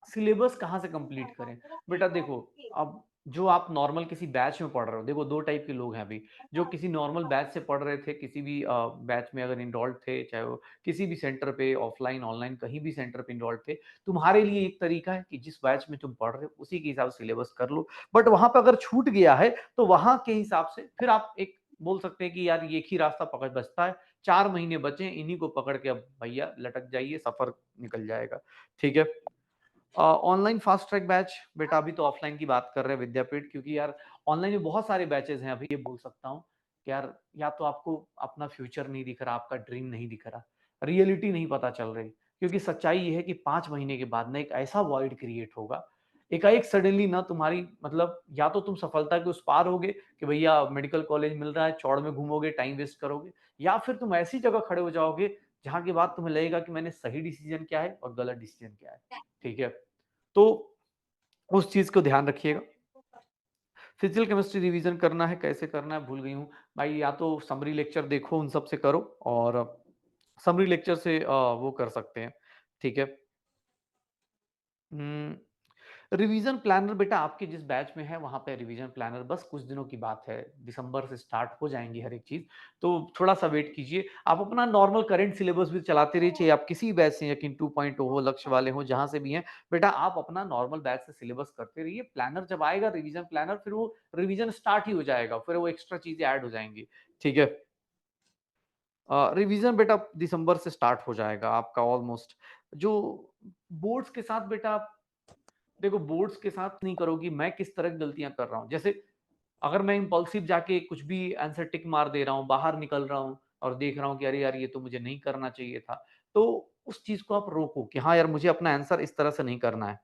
सिलेबस कहाँ से कंप्लीट करें? बेटा देखो, अब जो आप नॉर्मल किसी बैच में पढ़ रहे हो, देखो 2 टाइप के लोग हैं अभी, जो किसी नॉर्मल बैच से पढ़ रहे थे, किसी भी बैच में अगर एनरोल्ड थे, चाहे वो किसी भी सेंटर पे ऑफलाइन, ऑनलाइन कहीं भी सेंटर पे एनरोल्ड थे, तुम्हारे लिए एक तरीका है कि जिस बैच में तुम पढ़ रहे हो, उसी के हिसाब से सिलेबस कर लो। बट वहाँ पे अगर छूट गया है, तो वहाँ के हिसाब से फिर आप एक बोल सकते हैं कि यार एक ही रास्ता पकड़ बचता है, 4 महीने बचे हैं, इन्हीं को पकड़ के अब भैया लटक जाइए, सफर निकल जाएगा, ठीक है? ऑनलाइन फास्ट ट्रैक बैच बेटा, अभी तो ऑफलाइन की बात कर रहे हैं विद्यापीठ, क्योंकि यार ऑनलाइन में बहुत सारे बैचेस हैं। अभी ये बोल सकता हूँ कि यार या तो आपको अपना फ्यूचर नहीं दिख रहा, आपका ड्रीम नहीं दिख रहा, रियलिटी नहीं पता चल रही, क्योंकि सच्चाई ये है कि 5 महीने के बाद ना एक ऐसा वॉइड क्रिएट होगा, एकाएक सडनली ना तुम्हारी मतलब या तो तुम सफलता के उस पार होगे कि भैया मेडिकल कॉलेज मिल रहा है, चौड़ में घूमोगे, टाइम वेस्ट करोगे, या फिर तुम ऐसी जगह खड़े हो जाओगे जहाँ के बाद तुम्हें लगेगा कि मैंने सही डिसीजन क्या है और गलत डिसीजन क्या है, ठीक है? तो उस चीज़ को ध्यान रखिएगा। फिजिकल केमिस्ट्री रिवीजन करना है, कैसे करना है भूल गई हूँ। भाई या तो समरी लेक्चर देखो, उन सब से करो और समरी लेक्चर से वो कर सकते हैं, ठीक है? हुँ, रिवीजन प्लानर बेटा आपके जिस बैच में है वहाँ पे रिवीजन प्लानर बस कुछ दिनों की बात है, दिसंबर से स्टार्ट हो जाएँगी हर एक चीज़, तो थोड़ा-सा वेट कीजिए। आप अपना नॉर्मल करंट सिलेबस भी चलाते रहिए, चाहे आप किसी भी बैच से हैं, यकीन 2.0 हो, लक्ष्य वाले हो, जहाँ से भी हैं, बेटा आप अपना नॉर्मल बैच से सिलेबस करते रहिए। प्लानर जब आएगा रिवीजन प्लानर, फिर वो रिवीजन स्टार्ट ही हो जाएगा, फिर वो एक्स्ट्रा चीज़ें ऐड हो जाएँगी, ठीक है? रिवीजन बेटा दिसंबर से स्टार्ट हो जाएगा आपका ऑलमोस्ट। जो बोर्ड्स के साथ बेटा, देखो बोर्ड्स के साथ नहीं करोगी, मैं किस तरह की गलतियाँ कर रहा हूँ। जैसे अगर मैं इम्पल्सिव जाके कुछ भी आंसर टिक मार दे रहा हूँ, बाहर निकल रहा हूँ और देख रहा हूँ कि अरे यार ये तो मुझे नहीं करना चाहिए था, तो उस चीज़ को आप रोको कि हाँ यार मुझे अपना आंसर इस तरह से नहीं करना है।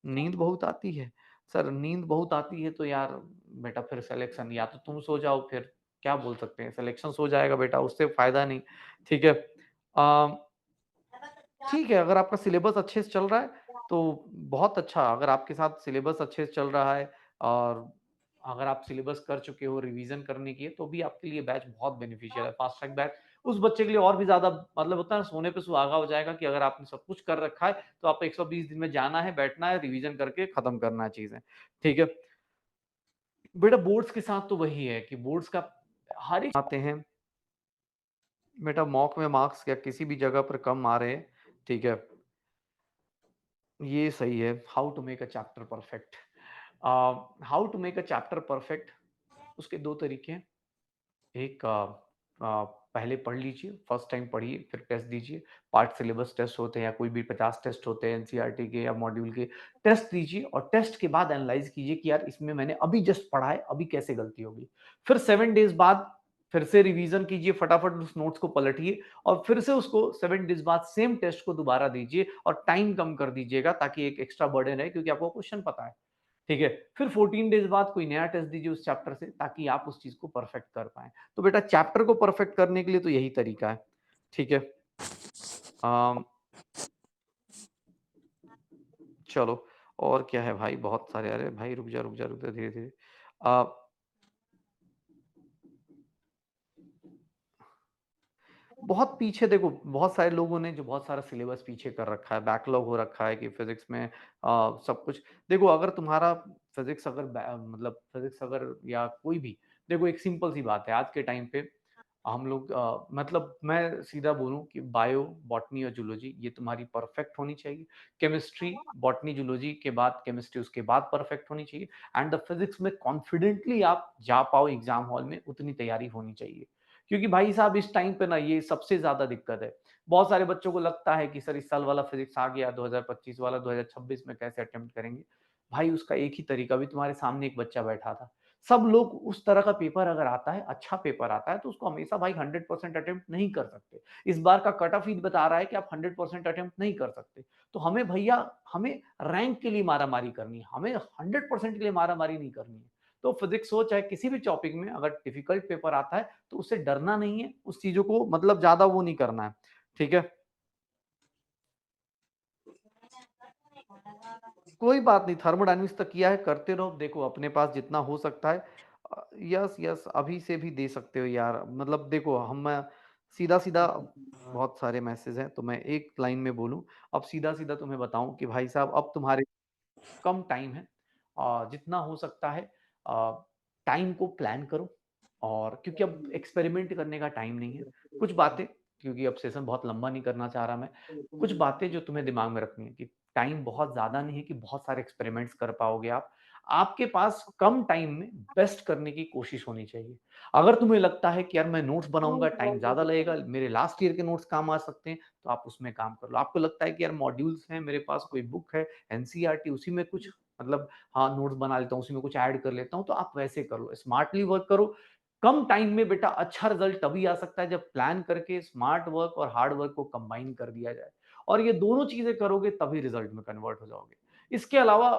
नींद बहुत आती है, सर नींद बहुत आती है तो यार बेटा फिर सिलेक्शन या तो तुम सो जाओ फिर क्या बोल सकते हैं, सिलेक्शन सो जाएगा बेटा उससे फ़ायदा नहीं, ठीक है। ठीक है, अगर आपका सिलेबस अच्छे से चल रहा है, तो बहुत अच्छा, अगर आपके साथ सिलेबस अच्छे से चल रहा है और अगर आप सिलेबस कर चुके हो, रिवीज़न करने की है, तो भी आपके लिए बैच बहुत बेनिफिशियल है। फास्ट ट्रैक बैच उस बच्चे के लिए और भी ज़्यादा मतलब होता है ना सोने पे सुहागा हो जाएगा कि अगर आपने सब कुछ कर रखा है, तो आपको 120 दिन में जाना है, बैठना है, रिवीज़न करके खत्म करना है चीज़ें, ठीक है। बेटा बोर्ड्स के साथ तो वही है कि बोर्ड्स का हर एक आते हैं, बेटा मॉक में मार्क्स या किसी भी जगह पर कम आ रहे हैं, ठीक है। ये सही है, how to make a chapter perfect. How to make a chapter perfect, उसके 2 तरीके हैं। एक पहले पढ़ लीजिए, फर्स्ट टाइम पढ़िए, फिर टेस्ट दीजिए। पार्ट सिलेबस टेस्ट होते हैं या कोई भी 50 टेस्ट होते हैं एनसीईआरटी के या मॉड्यूल के, टेस्ट दीजिए और टेस्ट के बाद एनालाइज़ कीजिए कि यार इसमें मैंने अभी जस्ट पढ़ा है, अभी कैसे गलती हो गई। फिर 7 डेज़ बाद फिर से रिवीजन कीजिए, फटाफट उस नोट्स को पलटिए और फिर से उसको 7 डेज़ बाद सेम टेस्ट को दोबारा दीजिए और टाइम कम कर दीजिएगा ताकि एक एक्स्ट्रा बर्डन है क्योंकि आपको क्वेश्चन पता है। ठीक है? फिर 14 डेज़ बाद कोई नया टेस्ट दीजिए उस चैप्टर से ताकि आप उस चीज़ को परफेक्ट कर पाएँ। तो बेटा चैप्टर को परफेक्ट करने के लिए तो यही तरीका है। ठीक है? अम, चलो और क्या है भाई बहुत सारे अरे भाई रुक जा धीरे-धीरे। अ, बहुत पीछे देखो बहुत सारे लोगों ने जो बहुत सारा सिलेबस पीछे कर रखा है, बैकलॉग हो रखा है कि फिज़िक्स में सब कुछ देखो अगर तुम्हारा फिज़िक्स अगर मतलब फिज़िक्स अगर या कोई भी देखो एक सिंपल सी बात है आज के टाइम पे हम लोग मतलब मैं सीधा बोलूँ कि बायो, बॉटनी और जूलॉजी ये तुम्हारी परफेक्ट होनी चाहिए। केमिस्ट्री, बॉटनी, जूलॉजी के बाद केमिस्ट्री उसके बाद परफेक्ट होनी चाहिए एंड द फिज़िक्स में कॉन्फिडेंटली आप जा पाओ एग्ज़ाम हॉल में उतनी तैयारी होनी चाहिए। क्योंकि भाई साहब इस टाइम पे ना ये सबसे ज़्यादा दिक्कत है। बहुत सारे बच्चों को लगता है कि सर इस साल वाला फिज़िक्स आ गया 2025 वाला 2026 में कैसे अटेम्प्ट करेंगे? भाई उसका एक ही तरीका अभी तुम्हारे सामने एक बच्चा बैठा था। सब लोग उस तरह का पेपर अगर आता है, अच्छा पेपर आता है तो उसको हमेशा भाई 100% अटेम्प्ट नहीं कर सकते। इस बार का कट ऑफ ही बता रहा है कि आप 100% अटेम्प्ट नहीं कर सकते। तो हमें भैया हमें रैंक के लिए मारा-मारी करनी है, हमें 100% के लिए मारा-मारी नहीं करनी है। तो फिज़िक्स हो चाहे किसी भी टॉपिक में अगर डिफिकल्ट पेपर आता है तो उससे डरना नहीं है, उस चीज़ों को मतलब ज़्यादा वो नहीं करना है। ठीक है? कोई बात नहीं, थर्मोडायनामिक्स तक किया है, करते रहो। देखो अपने पास जितना हो सकता है यस, यस अभी से भी दे सकते हो यार। मतलब देखो हम सीधा-सीधा बहुत सारे मैसेज हैं, तो मैं एक लाइन में बोलूँ, अब सीधा-सीधा तुम्हें बताऊँ कि भाई साहब अब तुम्हारे कम टाइम है जितना हो सकता है टाइम को प्लान करो और क्योंकि अब एक्सपेरिमेंट करने का टाइम नहीं है। कुछ बातें क्योंकि अब सेशन बहुत लंबा नहीं करना चाह रहा मैं। कुछ बातें जो तुम्हें दिमाग में रखनी है कि टाइम बहुत ज़्यादा नहीं है कि बहुत सारे एक्सपेरिमेंट्स कर पाओगे आप। आपके पास कम टाइम में बेस्ट करने की कोशिश होनी चाहिए। अगर तुम्हें लगता है कि यार मैं नोट्स बनाऊँगा, टाइम ज़्यादा लगेगा, मेरे लास्ट ईयर के नोट्स काम आ सकते हैं, तो आप उसमें काम कर लो। आपको लगता है कि यार मॉड्यूल्स हैं, मेरे पास कोई बुक है, एनसीईआरटी उसी में कुछ मतलब हाँ, नोट्स बना लेता हूँ, उसी में कुछ ऐड कर लेता हूँ, तो आप वैसे कर लो। स्मार्टली वर्क करो। कम टाइम में बेटा अच्छा रिज़ल्ट तभी आ सकता है जब प्लान करके स्मार्ट वर्क और हार्ड वर्क को कंबाइन कर दिया जाए और ये दोनों चीज़ें करोगे तभी रिज़ल्ट में कन्वर्ट हो जाओगे। इसके अलावा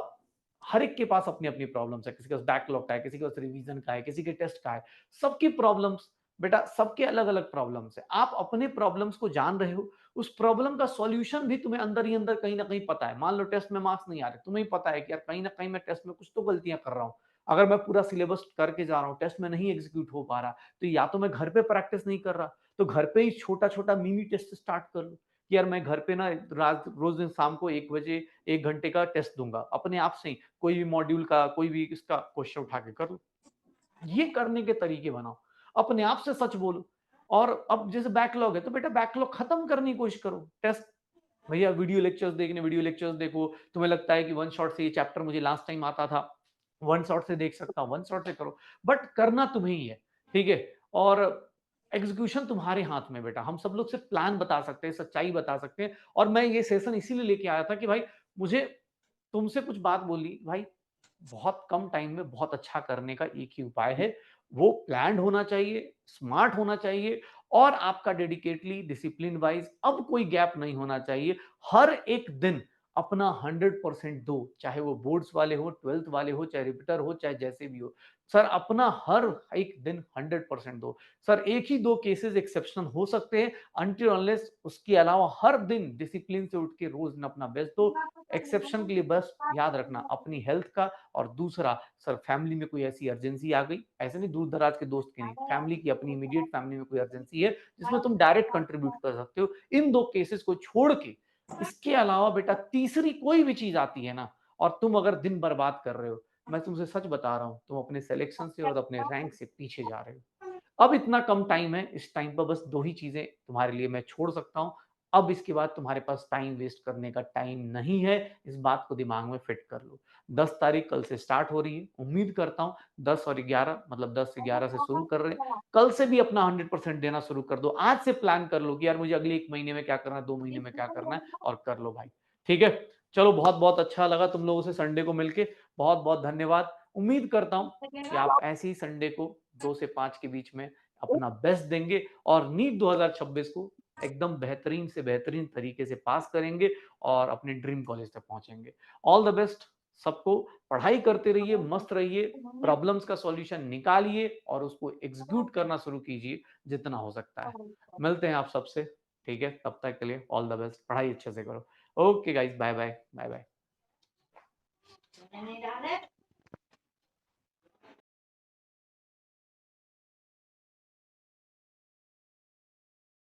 हर एक के पास अपनी-अपनी प्रॉब्लम्स है। किसी के पास बैकलॉग का है, किसी के पास रिवीजन का है, किसी के टेस्ट का है। सबकी प्रॉब्लम्स बेटा सबके अलग-अलग प्रॉब्लम्स हैं। आप अपने प्रॉब्लम्स को जान रहे हो, उस प्रॉब्लम का सॉल्यूशन भी तुम्हें अंदर ही अंदर कहीं न कहीं पता है। मान लो टेस्ट में मार्क्स नहीं आ रहे, तुम्हें ही पता है कि यार कहीं न कहीं मैं टेस्ट में कुछ तो गलतियाँ कर रहा हूँ। अगर मैं पूरा सिलेबस करके जा रहा हूँ, टेस्ट में नहीं एग्ज़ीक्यूट हो पा रहा, तो या तो मैं घर पे प्रैक्टिस नहीं कर रहा, तो घर पे ही छोटा-छोटा मिनी टेस्ट स्टार्ट कर लो, कि यार मैं घर पे ना रात रोज़ दिन शाम को 1 बजे 1 घंटे का टेस्ट दूँगा, अपने आप से ही कोई भी मॉड्यूल का, कोई भी इसका क्वेश्चन उठा के कर लो। ये करने के तरीके बनाओ। अपने आप से सच बोलो और अब जैसे बैकलॉग है, तो बेटा बैकलॉग खत्म करने की कोशिश करो। टेस्ट भैया वीडियो लेक्चर्स देखो, तुम्हें लगता है कि वन शॉट से ये चैप्टर मुझे लास्ट टाइम आता था, वन शॉट से देख सकता हूँ, वन शॉट से करो। बट करना तुम्हें ही है, ठीक है? और एग्ज़ीक्यूशन तुम्हारे हाथ में बेटा। हम सब लोग सिर्फ प्लान बता सकते हैं, सच्चाई बता सकते हैं और मैं ये सेशन इसीलिए लेके आया था कि भाई मुझे तुमसे कुछ बात बोली, भाई बहुत कम टाइम में बहुत अच्छा करने का एक ही उपाय है, वो प्लान्ड होना चाहिए, स्मार्ट होना चाहिए और आपका डेडिकेटली डिसिप्लिन वाइज अब कोई गैप नहीं होना चाहिए। हर एक दिन अपना 100% दो, चाहे वो बोर्ड्स वाले हो, 12th वाले हो, चाहे रिपीटर हो, चाहे जैसे भी हो। सर अपना हर एक दिन 100% दो। सर एक ही 2 केसेस एक्सेप्शन हो सकते हैं, अनटिल अनलेस उसके अलावा हर दिन डिसिप्लिन से उठ के रोज अपना बेस्ट दो। एक्सेप्शन के लिए बस याद रखना अपनी हेल्थ का, और दूसरा सर फैमिली में कोई ऐसी अर्जेंसी आ गई, ऐसे नहीं दूर दराज के दोस्त की नहीं, फैमिली की, अपनी इमीडिएट फैमिली में कोई अर्जेंसी है जिसमें तुम डायरेक्ट कंट्रीब्यूट कर सकते हो, इन 2 केसेस को छोड़ के इसके अलावा बेटा तीसरी कोई भी चीज आती है ना, और तुम अगर दिन बर्बाद कर रहे हो, मैं तुमसे सच बता रहा हूं, तुम अपने सिलेक्शन से और अपने रैंक से पीछे जा रहे हो। अब इतना कम टाइम है, इस टाइम पर बस 2 ही चीज़ें तुम्हारे लिए मैं छोड़ सकता हूँ। अब इसके बाद तुम्हारे पास टाइम वेस्ट करने का टाइम नहीं है, इस बात को दिमाग में फिट कर लो। 10 तारीख कल से स्टार्ट हो रही है, उम्मीद करता हूँ 10 और 11 मतलब 10 से 11 से शुरू कर रहे हैं, कल से भी अपना 100% देना शुरू कर दो। आज से प्लान कर लो कि यार मुझे अगले 1 महीने में क्या करना है, 2 महीने में क्या करना है, और कर लो भाई। ठीक है? चलो बहुत-बहुत अच्छा लगा तुम लोगों से संडे को मिलके, बहुत-बहुत धन्यवाद। उम्मीद करता हूँ कि आप ऐसे ही संडे को 2 से 5 के बीच में अपना बेस्ट देंगे और नीट 2026 को एकदम बेहतरीन से बेहतरीन तरीके से पास करेंगे और अपने ड्रीम कॉलेज तक पहुंचेंगे। ऑल द बेस्ट सबको। पढ़ाई करते रहिए, मस्त रहिए, प्रॉब्लम्स का सॉल्यूशन निकालिए और उसको एग्जीक्यूट करना शुरू कीजिए जितना हो सकता है। मिलते हैं आप सबसे, ठीक है? तब तक के लिए ऑल द बेस्ट, पढ़ाई अच्छे से करो। Okay guys, bye bye, bye bye.